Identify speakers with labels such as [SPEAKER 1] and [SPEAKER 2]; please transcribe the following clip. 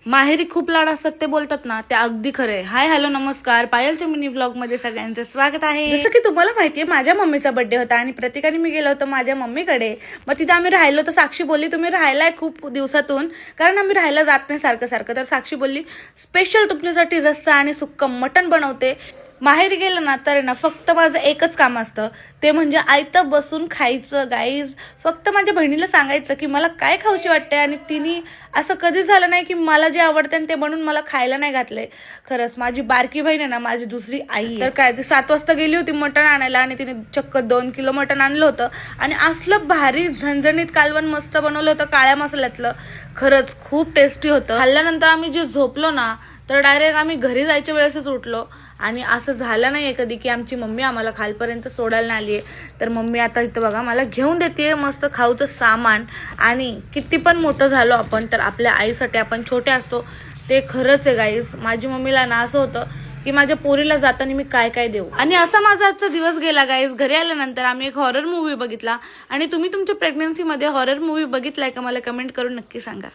[SPEAKER 1] माहेरी खूप लाड असतात ते बोलतात ना, ते अगदी खरे. हाय हॅलो नमस्कार, पायलच्या मिनी व्लॉग मध्ये सगळ्यांचं स्वागत आहे. जसं की तुम्हाला माहितीये माझ्या मम्मीचा बर्थडे होता आणि प्रत्येकाने मी गेलो होतो माझ्या मम्मीकडे. मग तिथे आम्ही राहिलो. तर साक्षी बोलली तुम्ही राहायलाय खूप दिवसातून, कारण आम्ही राहायला जात नाही सारखं सारखं. तर साक्षी बोलली स्पेशल तुमच्यासाठी रस्सा आणि सुक्क मटण बनवते. माहेरी गेलं ना तर ना फक्त माझं एकच काम असतं, ते म्हणजे आयतं बसून खायचं. गाईज फक्त माझ्या बहिणीला सांगायचं की मला काय खाऊशी वाटते, आणि तिने असं कधीच झालं नाही की मला जे आवडते ते बनवून मला खायला नाही घातलंय. खरंच माझी बारकी बहीण आहे ना, माझी दुसरी आई. तर काय ती 7 वाजता गेली होती मटण आणायला आणि तिने चक्क 2 किलो मटण आणलं होतं. आणि असलं भारी झणझणीत कालवण मस्त बनवलं होतं काळ्या मसाल्यातलं. खरंच खूप टेस्टी होतं. खाल्ल्यानंतर आम्ही जे झोपलो ना, तर डायरेक्ट आम्ही घरी जायच्या वेळेसच उठलो. आणि असं झालं नाहीये कधी की आमची मम्मी आम्हाला खालपर्यंत सोडायला नाही आलीये. तर मम्मी आता इथं बघा मला घेऊन देते मस्त खाऊचं सामान. आणि किती पण मोठं झालो आपण तर आपल्या आईसाठी आपण छोटे असतो, ते खरंच आहे गाईज. माझी मम्मीला ना असं होतं की माझ्या पोरीला जाताना मी काय काय देऊ. आणि असा माझा आजचा दिवस गेला गाईज. घरी आल्यानंतर आम्ही एक हॉरर मूवी बघितला. आणि तुम्ही तुमच्या प्रेग्नन्सीमध्ये हॉरर मूवी बघितलाय का मला कमेंट करून नक्की सांगा.